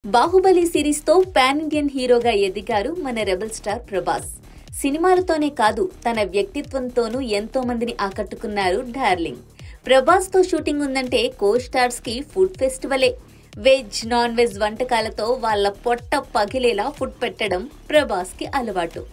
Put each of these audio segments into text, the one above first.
Baahubali series తో pan Indian హీరోగా ఎదిగారు మన రెబల్ స్టార్ ప్రభాస్. సినిమాలతోనే కాదు తన వ్యక్తిత్వంతోనూ ఎంతో మందిని ఆకట్టుకున్నారు డార్లింగ్. ప్రభాస్ తో షూటింగ్ ఉందంటే కో స్టార్స్ కి ఫుడ్ ఫెస్టివలే. వెజ్ నాన్ వెజ్ వంటకాలతో వాళ్ళ పొట్ట పగిలేలా ఫుడ్ పెట్టడం ప్రభాస్ కి అలవాటు.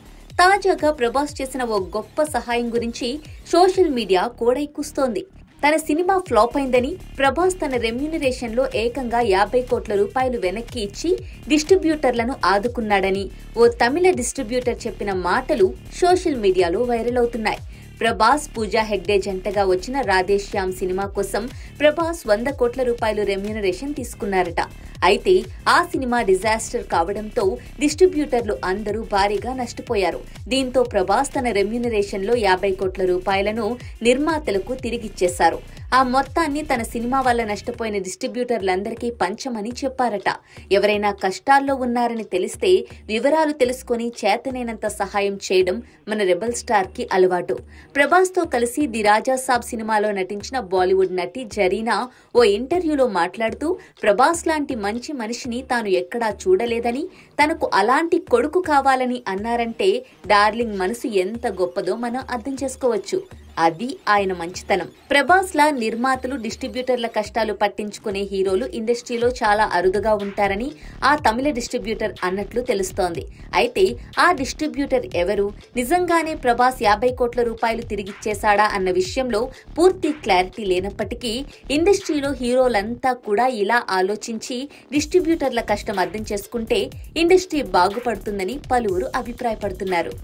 తాజాగా ప్రభాస్ చేసిన ఓ గొప్ప సహాయం గురించి సోషల్ మీడియా కోడైకుస్తోంది. తన సినిమా ఫ్లాప్ అయిందని ప్రభాస్ తన రెమ్యూనరేషన్ లో ఏకంగా 50 కోట్ల రూపాయలు వెనక్కి ఇచ్చి డిస్ట్రిబ్యూటర్లను ఆదుకున్నాడని ఓ తమిళ డిస్ట్రిబ్యూటర్ చెప్పిన మాటలు సోషల్ మీడియాలో వైరల్ అవుతున్నాయి. ప్రభాస్ పూజా హెగ్డే జంటగా వచ్చిన రాధేశ్యామ్ సినిమా కోసం ప్రభాస్ 100 కోట్ల రూపాయలు రెమ్యూనరేషన్ తీసుకున్నారట. అయితే ఆ సినిమా డిజాస్టర్ కావడంతో డిస్ట్రిబ్యూటర్లు అందరూ భారీగా నష్టపోయారు. దీంతో ప్రభాస్ తన రెమ్యూనరేషన్ లో 50 కోట్ల రూపాయలను నిర్మాతలకు తిరిగిచ్చేశారు. ఆ మొత్తాన్ని తన సినిమా వల్ల నష్టపోయిన డిస్ట్రిబ్యూటర్లందరికీ పంచమని చెప్పారట. ఎవరైనా కష్టాల్లో ఉన్నారని తెలిస్తే వివరాలు తెలుసుకుని చేతనైనంత సహాయం చేయడం మన రెబల్ స్టార్ కి అలవాటు. ప్రభాస్ తో కలిసి ది రాజా సాబ్ సినిమాలో నటించిన బాలీవుడ్ నటి జరీనా ఓ ఇంటర్వ్యూలో మాట్లాడుతూ ప్రభాస్ లాంటి మంచి మనిషిని తాను ఎక్కడా చూడలేదని, తనకు అలాంటి కొడుకు కావాలని అన్నారంటే డార్లింగ్ మనసు ఎంత గొప్పదో మనం అర్థం చేసుకోవచ్చు. అది ఆయన మంచితనం. ప్రభాస్ లా నిర్మాతలు డిస్ట్రిబ్యూటర్ల కష్టాలు పట్టించుకునే హీరోలు ఇండస్ట్రీలో చాలా అరుదుగా ఉంటారని ఆ తమిళ డిస్ట్రిబ్యూటర్ అన్నట్లు తెలుస్తోంది. అయితే ఆ డిస్ట్రిబ్యూటర్ ఎవరు, నిజంగానే ప్రభాస్ 50 కోట్ల రూపాయలు తిరిగిచ్చేశాడా అన్న విషయంలో పూర్తి క్లారిటీ లేనప్పటికీ ఇండస్ట్రీలో హీరోలంతా కూడా ఇలా ఆలోచించి డిస్ట్రిబ్యూటర్ల కష్టం అర్థం చేసుకుంటే ఇండస్ట్రీ బాగుపడుతుందని పలువురు అభిప్రాయపడుతున్నారు.